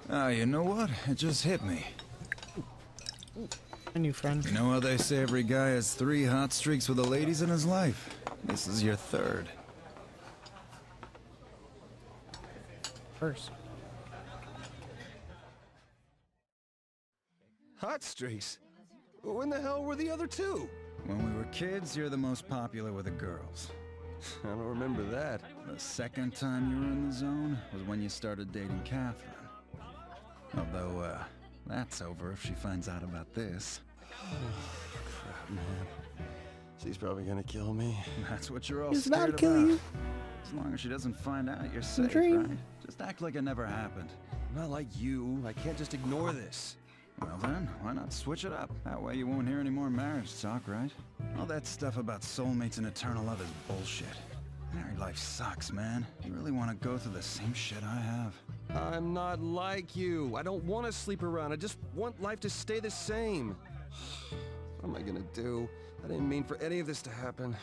Ah, you know what? It just hit me. A new friend. You know how they say every guy has 3 hot streaks with the ladies in his life? This is your 3rd. First. Hot streaks? When the hell were the other 2? When we were kids, you're the most popular with the girls. I don't remember that. The second time you were in the zone was when you started dating Catherine. Although, that's over if she finds out about this. Crap, man. She's probably gonna kill me. That's what you're all He's scared about to kill about. you. As long as she doesn't find out, you're safe, dream. right? Just act like it never happened. I'm not like you. I can't just ignore this. Well then, why not switch it up? That way you won't hear any more marriage talk, right? All that stuff about soulmates and eternal love is bullshit. Married life sucks, man. You really want to go through the same shit I have? I'm not like you. I don't want to sleep around. I just want life to stay the same. What am I gonna do? I didn't mean for any of this to happen.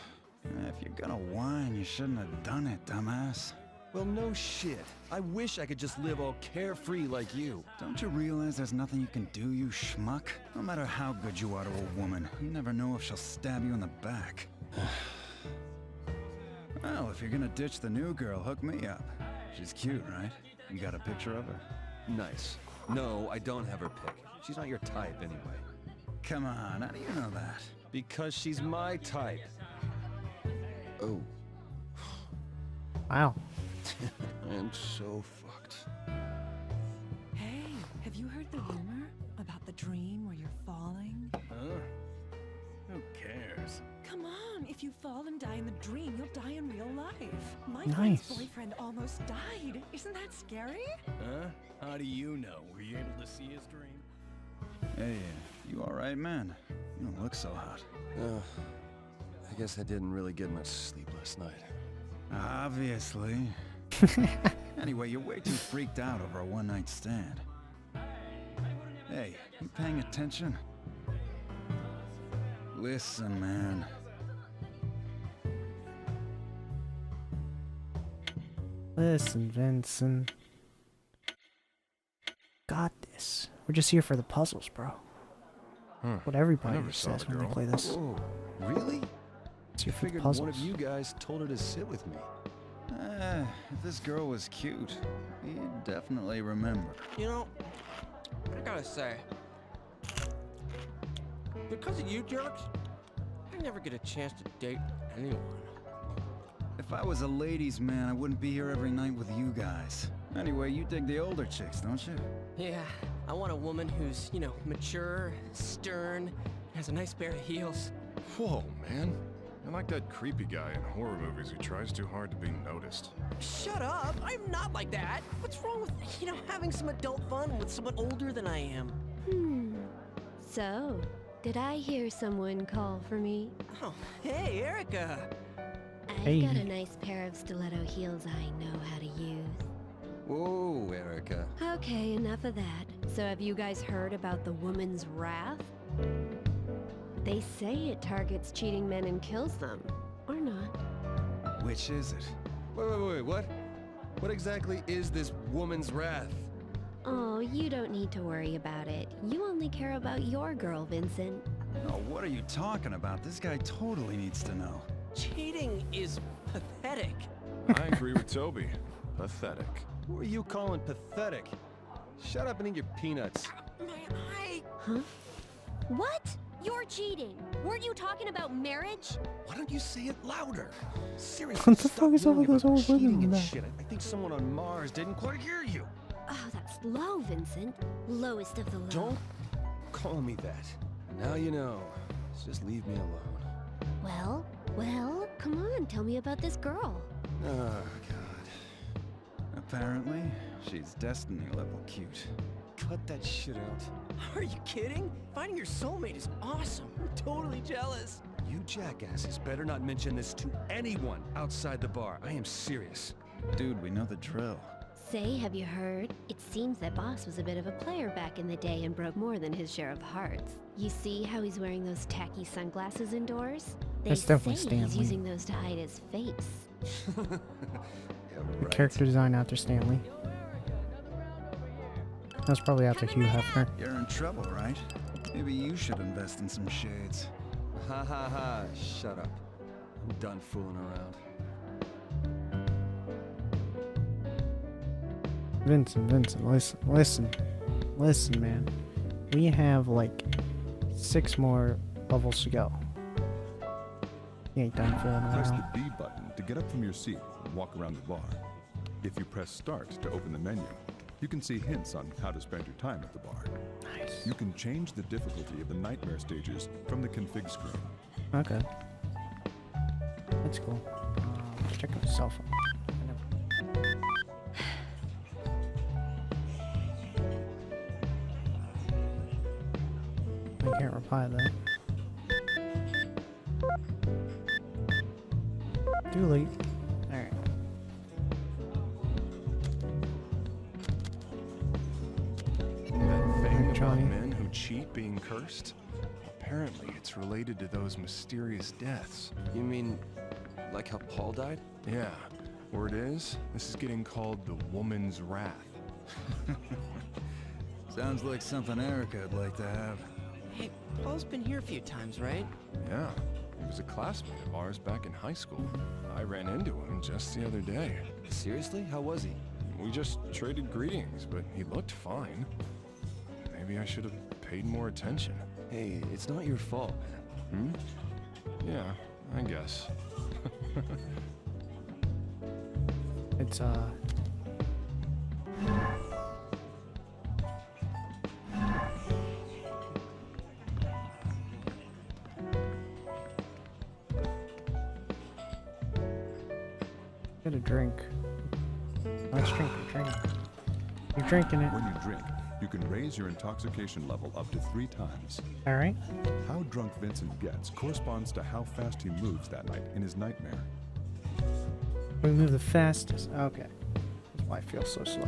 If you're gonna whine, you shouldn't have done it, dumbass. Well, no shit. I wish I could just live all carefree like you. Don't you realize there's nothing you can do, you schmuck? No matter how good you are to a woman, you never know if she'll stab you in the back. Well, if you're gonna ditch the new girl, hook me up. She's cute, right? You got a picture of her? Nice. No, I don't have her pic. She's not your type anyway. Come on, how do you know that? Because she's my type. Oh. Wow. I am so fucked. Hey, have you heard the rumor about the dream where you're falling? Huh? Who cares? Come on, if you fall and die in the dream, you'll die in real life. My Nice. friend's boyfriend almost died. Isn't that scary? Huh? How do you know? Were you able to see his dream? Hey, you alright, man? You don't look so hot. I guess I didn't really get much sleep last night. Obviously. Anyway, you're way too freaked out over a one-night stand. Hey, you paying attention? Listen, man. Listen, Vincent. Got this. We're just here for the puzzles, bro. What everybody says when they play this. Oh, really? It's here I for the figured one puzzles. of you guys told her to sit with me. If this girl was cute, he'd definitely remember. You know, I gotta say, because of you jerks, I never get a chance to date anyone. If I was a ladies' man, I wouldn't be here every night with you guys. Anyway, you dig the older chicks, don't you? Yeah, I want a woman who's, you know, mature, stern, has a nice pair of heels. Whoa, man. You're like that creepy guy in horror movies who tries too hard to be noticed. Shut up! I'm not like that! What's wrong with, you know, having some adult fun with someone older than I am? So, did I hear someone call for me? Oh, hey, Erica! I've got a nice pair of stiletto heels I know how to use. Whoa, Erica. Okay, enough of that. So have you guys heard about the woman's wrath? They say it targets cheating men and kills them. Or not. Which is it? Wait, what? What exactly is this woman's wrath? Oh, you don't need to worry about it. You only care about your girl, Vincent. Oh, what are you talking about? This guy totally needs to know. Cheating is pathetic. I agree with Toby. Pathetic. Who are you calling pathetic? Shut up and eat your peanuts. My eye! Huh? What? You're cheating. Weren't you talking about marriage? Why don't you say it louder? Seriously, What the stop fuck is up worrying with those about old women cheating and and that? shit. I think someone on Mars didn't quite hear you. Oh, that's low, Vincent. Lowest of the low. Don't call me that. Now you know. Just leave me alone. Well, come on, tell me about this girl. Oh, God. Apparently, she's Destiny level cute. Cut that shit out. Are you kidding? Finding your soulmate is awesome. I'm totally jealous. You jackasses better not mention this to anyone outside the bar. I am serious. Dude, we know the drill. Say, have you heard? It seems that Boss was a bit of a player back in the day and broke more than his share of hearts. You see how he's wearing those tacky sunglasses indoors? They That's definitely say Stanley. he's using those to hide his face. Yeah, The right. character design after Stanley. That's probably after Hugh Hefner. You're in trouble, right? Maybe you should invest in some shades. Ha ha ha, shut up. I'm done fooling around. Vincent, listen, man. We have like 6 more levels to go. You ain't done fooling Press around. the B button to get up from your seat and walk around the bar. If you press Start to open the menu, you can see hints on how to spend your time at the bar. Nice. You can change the difficulty of the nightmare stages from the config screen. Okay. That's cool. Let's check my cell phone. I can't reply to that. Too late. Alright. That thing about Johnny. men who cheat being cursed? Apparently, it's related to those mysterious deaths. You mean, like how Paul died? Yeah, word is, this is getting called the woman's wrath. Sounds like something Erica would like to have. Hey, Paul's been here a few times, right? Yeah, he was a classmate of ours back in high school. I ran into him just the other day. Seriously? How was he? We just traded greetings, but he looked fine. Maybe I should have paid more attention. Hey, it's not your fault, man. Yeah, I guess. It's get a drink. Let's drink a drink. You're drinking it. When you drink, you can raise your intoxication level up to 3 times. Alright. How drunk Vincent gets corresponds to how fast he moves that night in his nightmare. We move the fastest. Okay. That's why I feel so slow.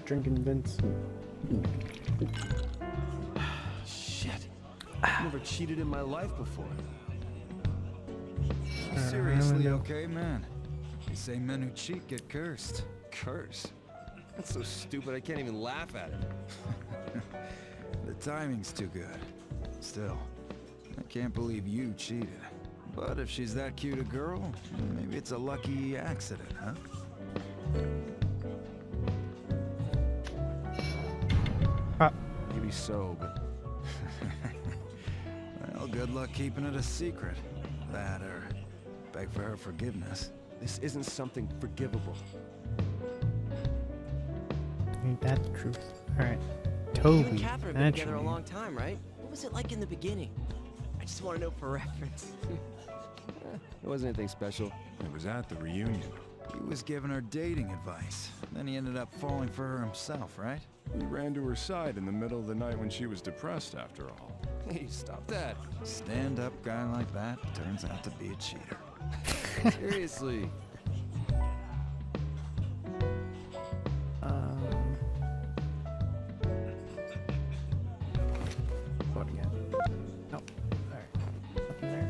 Drinking Vince. Shit. I've never cheated in my life before. Seriously, okay, man? They say men who cheat get cursed. Curse? That's so stupid I can't even laugh at it. The timing's too good. Still, I can't believe you cheated. But if she's that cute a girl, maybe it's a lucky accident, huh? Maybe so, but Well, good luck keeping it a secret. That or beg for her forgiveness. this isn't something forgivable. Ain't that the truth? Alright. You Toby. and Catherine have been That's together a your long time, right? What was it like in the beginning? I just want to know for reference. It wasn't anything special. It was at the reunion. He was giving her dating advice. Then he ended up falling for her himself, right? He ran to her side in the middle of the night when she was depressed, after all. Hey, stop that. Stand-up guy like that turns out to be a cheater. Seriously. What again? No. Alright. Nothing there.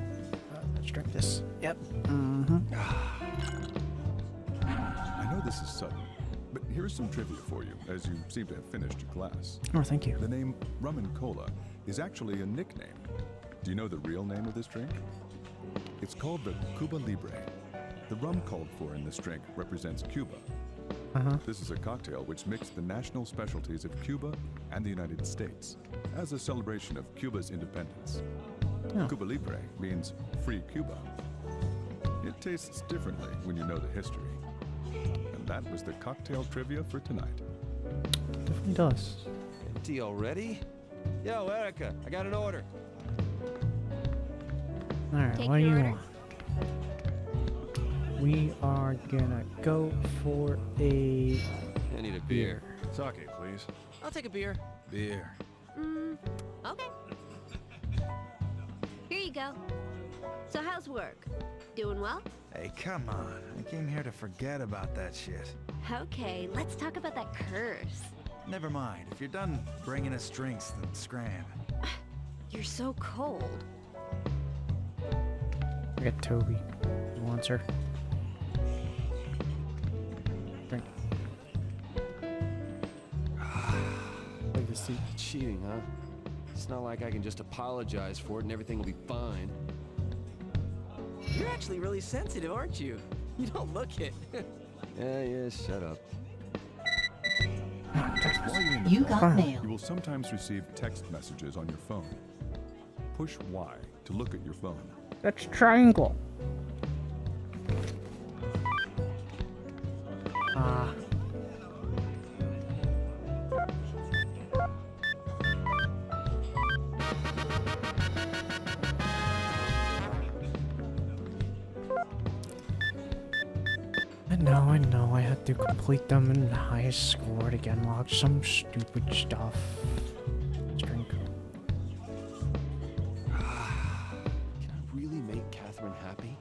Let's drink this. Yep. Mm-hmm. I know this is sudden, but here's some trivia for you, as you seem to have finished your class. Oh, thank you. The name Rum and Cola is actually a nickname. Do you know the real name of this drink? It's called the Cuba Libre. The rum called for in this drink represents Cuba. This is a cocktail which mixed the national specialties of Cuba and the United States as a celebration of Cuba's independence. Oh. Cuba Libre means free Cuba. It tastes differently when you know the history. And that was the cocktail trivia for tonight. Definitely does. Empty already? Yo, Erica, I got an order. Alright, Take what do your you order. want? We are gonna go for a I need a beer. Sake, please. I'll take a beer. Beer. Okay. Here you go. So how's work? Doing well? Hey, come on. I came here to forget about that shit. Okay, let's talk about that curse. Never mind. If you're done bringing us drinks, then scram. You're so cold. I got Toby. He wants her. Drink. see. Cheating, huh? It's not like I can just apologize for it and everything will be fine. You're actually really sensitive, aren't you? You don't look it. Yeah, shut up. While you're in the You car, got mail. you will sometimes receive text messages on your phone. Push Y to look at your phone. That's triangle. Ah. I know, I had to complete them in the highest score to get unlocked some stupid stuff. Let's drink. Can I really make Catherine happy?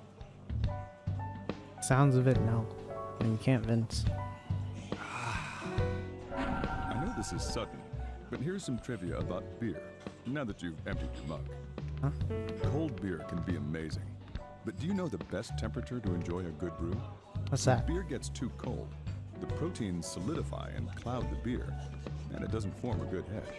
Sounds of it, no. And you can't, Vince. I know this is sudden, but here's some trivia about beer, now that you've emptied your mug. Huh? Cold beer can be amazing, but do you know the best temperature to enjoy a good brew? What's that? Beer gets too cold. The proteins solidify and cloud the beer, and it doesn't form a good head.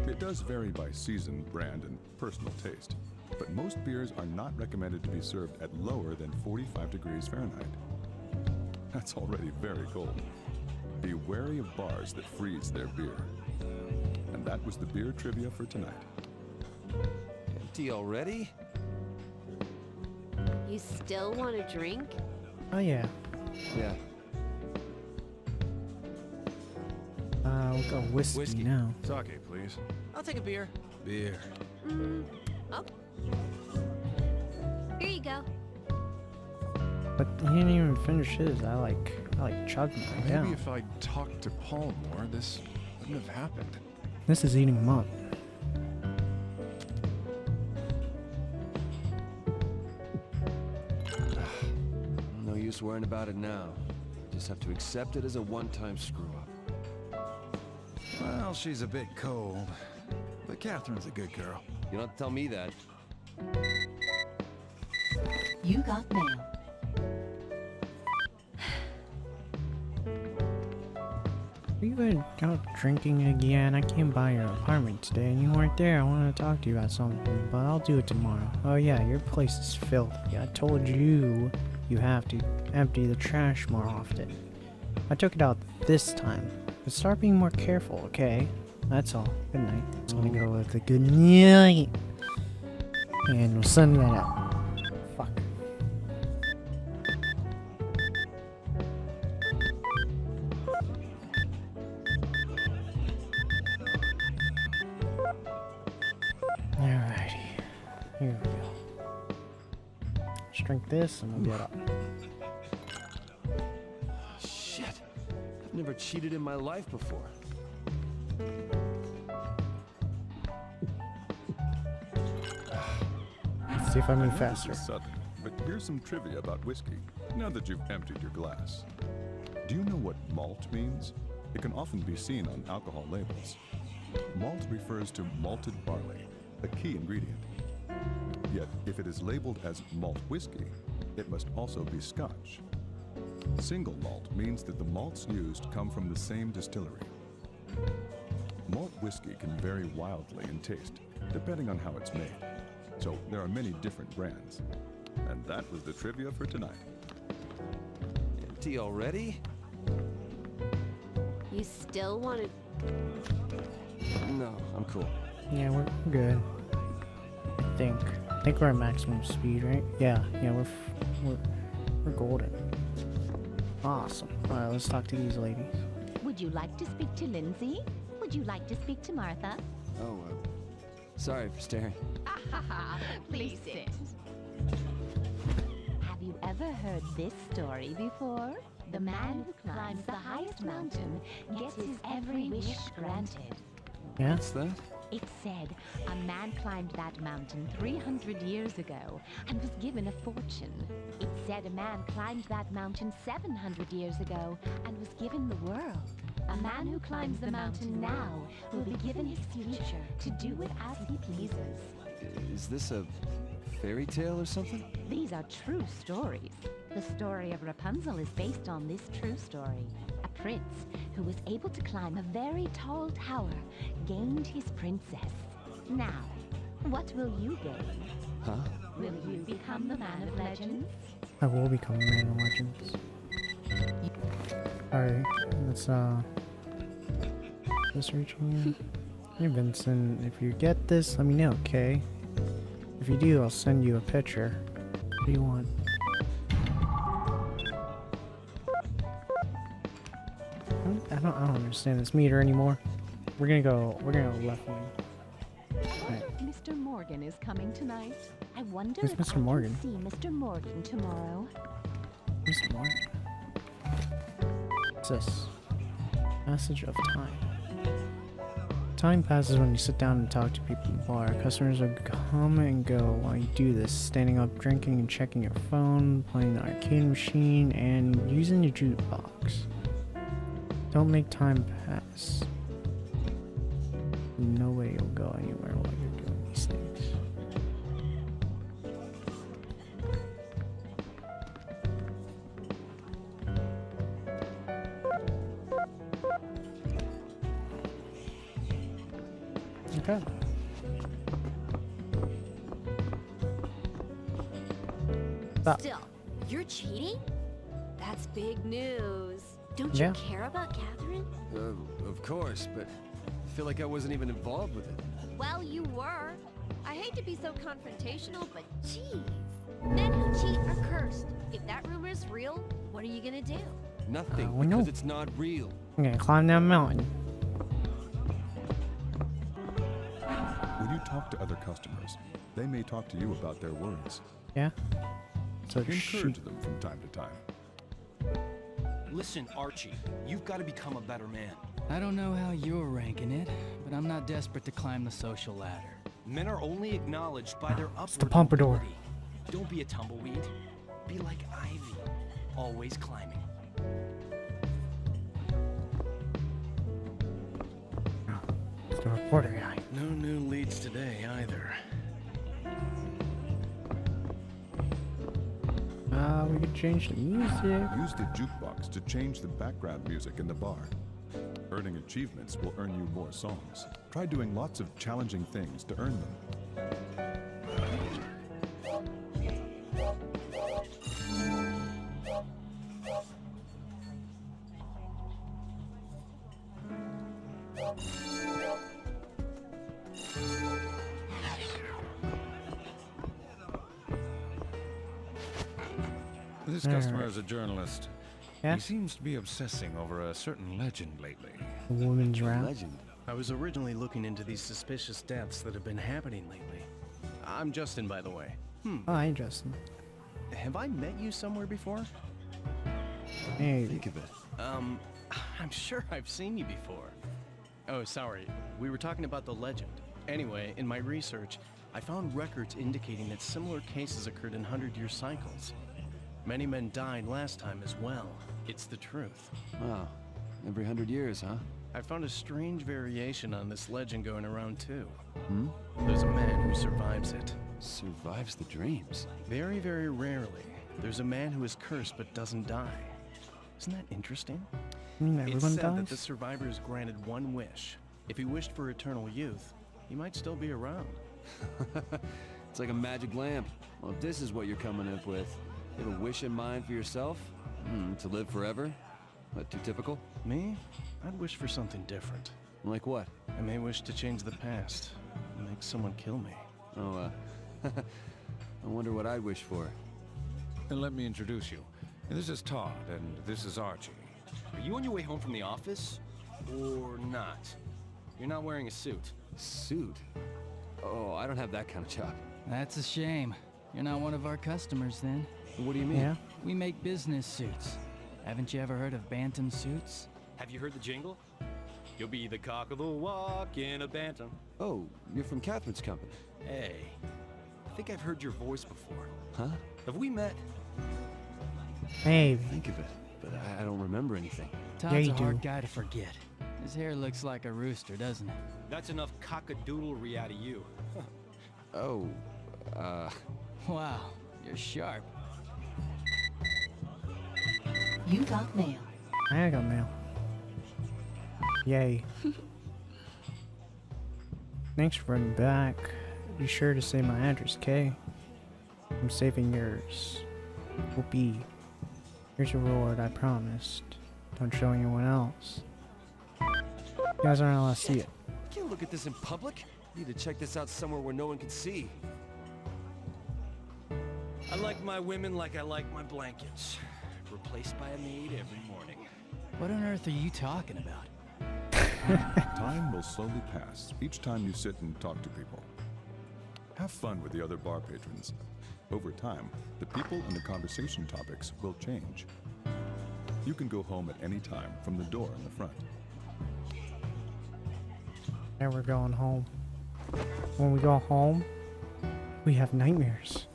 It does vary by season, brand, and personal taste, but most beers are not recommended to be served at lower than 45 degrees Fahrenheit. That's already very cold. Be wary of bars that freeze their beer. And that was the beer trivia for tonight. Empty already? You still want to drink? Oh yeah. Yeah. We'll go whiskey now. Sake, please. I'll take a beer. Beer. Oh. Here you go. But he didn't even finish his. I like chugging it Maybe down. if I'd talked to Paul more, this wouldn't have happened. This is eating him up. No use worrying about it now. Just have to accept it as a one-time screw-up. Well, she's a bit cold, but Catherine's a good girl. You don't have to tell me that. You got mail. Are you out drinking again? I came by your apartment today and you weren't there. I wanted to talk to you about something, but I'll do it tomorrow. Oh yeah, your place is filthy. I told you you have to empty the trash more often. I took it out this time, but start being more careful, okay? That's all. Good night. It's gonna go with a good night. And we'll send that out. Fuck. Alrighty. Here we go. Let's drink this and we'll get up. Shit. I've never cheated in my life before. Let's see if I move I know this faster. is sudden, but here's some trivia about whiskey, now that you've emptied your glass. Do you know what malt means? It can often be seen on alcohol labels. Malt refers to malted barley, a key ingredient. Yet, if it is labeled as malt whiskey, it must also be Scotch. Single malt means that the malts used come from the same distillery. Malt whiskey can vary wildly in taste, depending on how it's made. So there are many different brands. And that was the trivia for tonight. Empty already? You still want to... No, I'm cool. Yeah, we're good. I think we're at maximum speed, right? Yeah, we're golden. Awesome. All right, let's talk to these ladies. Would you like to speak to Lindsay? Would you like to speak to Martha? Oh, sorry for staring. Please sit. Have you ever heard this story before? The man who climbs the highest mountain gets his every wish granted. Yeah? What's that? It said a man climbed that mountain 300 years ago and was given a fortune. It said a man climbed that mountain 700 years ago and was given the world. A man who climbs the mountain now will be given his future to do with as he pleases. Is this a fairy tale or something? These are true stories. The story of Rapunzel is based on this true story. A prince who was able to climb a very tall tower gained his princess. Now, what will you gain? Huh? Will you become the man of legends? I will become a man of legends. Alright, let's just reaching in. Hey Vincent, if you get this, let me know, okay? If you do, I'll send you a picture. What do you want? I don't understand this meter anymore. We're gonna go left wing. Right. Mr. Morgan is coming tonight. I wonder Who's if Mr. I Morgan? can see Mr. Morgan tomorrow. Mr. Morgan. What's this? Passage of time. Time passes when you sit down and talk to people in the bar. Customers will come and go while you do this, standing up, drinking and checking your phone, playing the arcade machine, and using the jukebox. Don't make time pass. No way you'll go anywhere while you're doing these things. Okay. Stop. Still, you're cheating? That's big news. Don't Yeah. you care about Catherine? Of course, but I feel like I wasn't even involved with it. Well, you were. I hate to be so confrontational, but geez. Men who cheat are cursed. If that rumor is real, what are you gonna do? Nothing, we know. because it's not real. I'm gonna climb that mountain. When you talk to other customers, they may talk to you about their worries. Yeah? So Encourage shoot. them from time to time. Listen, Archie, you've got to become a better man. I don't know how you're ranking it, but I'm not desperate to climb the social ladder. Men are only acknowledged by their It's the upward pompadour. mobility. Don't be a tumbleweed. Be like ivy, always climbing. It's the reporter guy. No new leads today either. We could change the music. Use the jukebox to change the background music in the bar. Earning achievements will earn you more songs. Try doing lots of challenging things to earn them. This Alright. customer is a journalist. Yeah? He seems to be obsessing over a certain legend lately. The woman's rap. Legend. I was originally looking into these suspicious deaths that have been happening lately. I'm Justin, by the way. Oh, hi, Justin. Have I met you somewhere before? Hey, Think of it. I'm sure I've seen you before. Oh, sorry. We were talking about the legend. Anyway, in my research, I found records indicating that similar cases occurred in 100-year cycles. Many men died last time as well. It's the truth. Wow. Every 100 years, huh? I found a strange variation on this legend going around too. Hmm? There's a man who survives it. Survives the dreams. Very, very rarely, there's a man who is cursed but doesn't die. Isn't that interesting? It's everyone said that dies? the survivor is granted one wish. If he wished for eternal youth, he might still be around. It's like a magic lamp. Well, if this is what you're coming up with, you have a wish in mind for yourself? To live forever? Not too typical? Me? I'd wish for something different. Like what? I may wish to change the past and make someone kill me. Oh, I wonder what I'd wish for. And let me introduce you. This is Todd, and this is Archie. Are you on your way home from the office? Or not? You're not wearing a suit. Suit? Oh, I don't have that kind of job. That's a shame. You're not one of our customers then. What do you mean? Yeah? We make business suits. Haven't you ever heard of Bantam suits? Have you heard the jingle? You'll be the cock of the walk in a bantam. Oh, you're from Catherine's company. Hey, I think I've heard your voice before. Huh? Have we met? Hey, Think of it, but I don't remember anything. Todd's you a hard do. guy to forget. His hair looks like a rooster, doesn't it? That's enough cockadoodlery out of you. Oh, Wow, you're sharp. You got mail. I got mail. Yay. Thanks for running back. Be sure to say my address, okay? I'm saving yours. Whoopee. Here's a reward I promised. Don't show anyone else. You guys aren't allowed to see it. Can't look at this in public. Need to check this out somewhere where no one can see. I like my women like I like my blankets. Replaced by a maid every morning. What on earth are you talking about? Time will slowly pass each time you sit and talk to people. Have fun with the other bar patrons. Over time, the people and the conversation topics will change. You can go home at any time from the door in the front. And we're going home. When we go home, we have nightmares.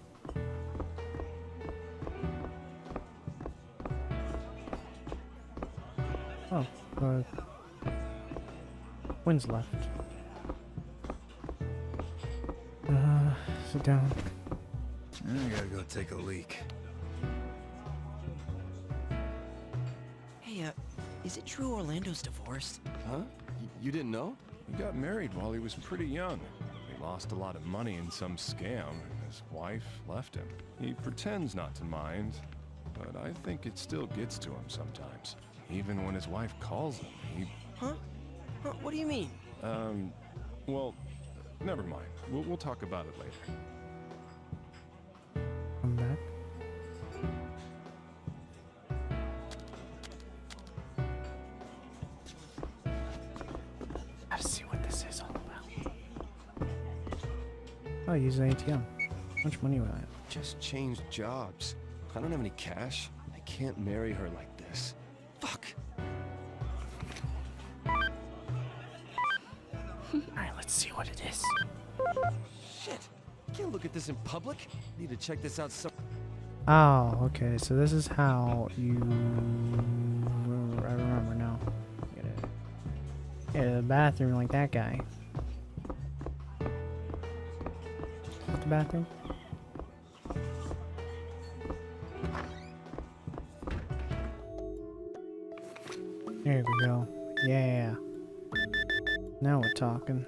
Oh, Wynn's left. Sit down. I gotta go take a leak. Hey, is it true Orlando's divorced? Huh? You didn't know? He got married while he was pretty young. He lost a lot of money in some scam, and his wife left him. He pretends not to mind, but I think it still gets to him sometimes. Even when his wife calls him, he... Huh? What do you mean? Well, never mind. We'll talk about it later. Come back. Gotta see what this is all about. Oh, use the ATM. How much money would I have? Just changed jobs. I don't have any cash. I can't marry her like this. Fuck! Alright, let's see what it is. Shit! Can't look at this in public. Need to check this out some... Oh, okay, so this is how you... I remember now. Get the bathroom like that guy. Is that the bathroom? There we go. Yeah. Now we're talking.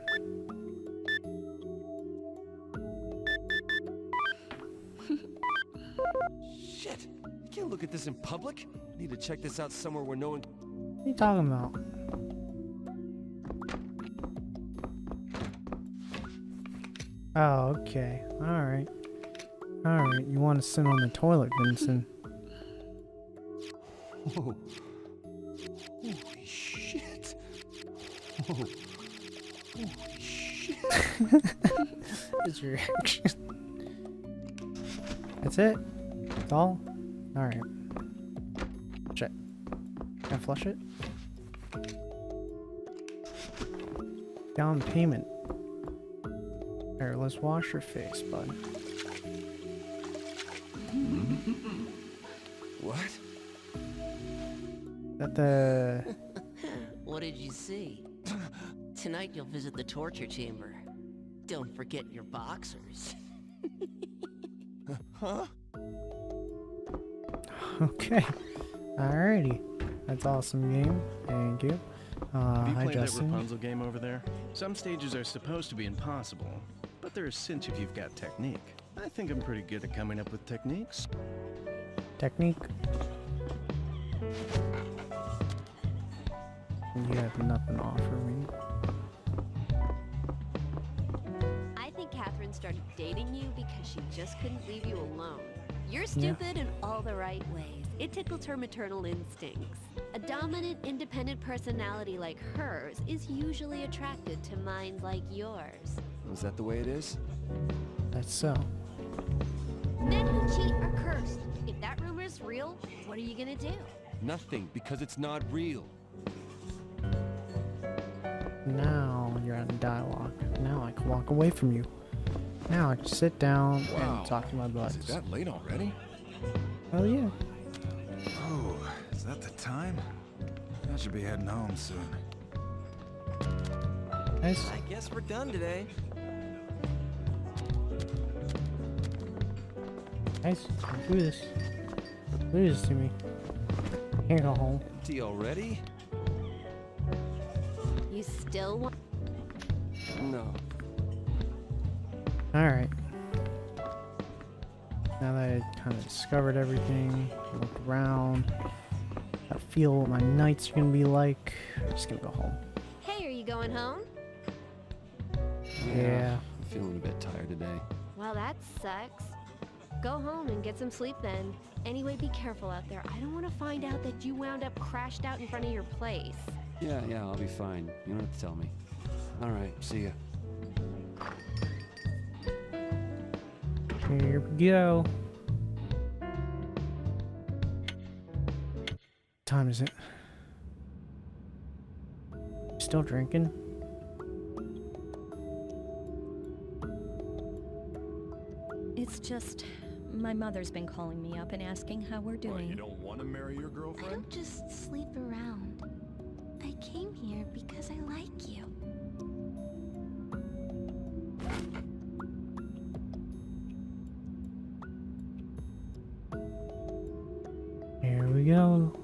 Shit! Can't look at this in public. Need to check this out somewhere where no one... What are you talking about? Oh, okay. Alright. Alright, you want to sit on the toilet, Vincent. Whoa. Holy shit! Whoa. Holy shit! What's your reaction? That's it? That's all? Alright. Check. Can I flush it? Down payment. Here, let's wash your face, bud. What? That the... What did you see? Tonight you'll visit the torture chamber. Don't forget your boxers. Huh? Okay. Alrighty. That's awesome game. Thank you. Have you hi played that Justin. Rapunzel game over there? Some stages are supposed to be impossible, but they're a cinch if you've got technique. I think I'm pretty good at coming up with techniques. Technique. You have nothing to offer me. I think Catherine started dating you because she just couldn't leave you alone. You're stupid in all the right ways. It tickled her maternal instincts. A dominant, independent personality like hers is usually attracted to minds like yours. Is that the way it is? That's so. Men who cheat are cursed. If that rumor's real, what are you gonna do? Nothing, because it's not real. Now you're out of dialogue. Now I can walk away from you. Now I can sit down and talk to my buds. Is it that late already? Oh yeah. Oh, is that the time? I should be heading home soon. Nice. I guess we're done today. Nice. Do this. Do this to me. Can't go home. Empty already? You still want... No. Alright. Now that I kind of discovered everything, looked around, got a feel what my nights are gonna be like, I'm just gonna go home. Hey, are you going home? Yeah. I'm feeling a bit tired today. Well, that sucks. Go home and get some sleep then. Anyway, be careful out there. I don't want to find out that you wound up crashed out in front of your place. Yeah, I'll be fine. You don't have to tell me. Alright, see ya. Here we go. What time is it? Still drinking? It's just, my mother's been calling me up and asking how we're doing. What, you don't want to marry your I girlfriend? don't just sleep around. I came here because I like you. Here we go.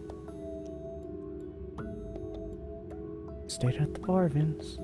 Stayed at the bar, Vince.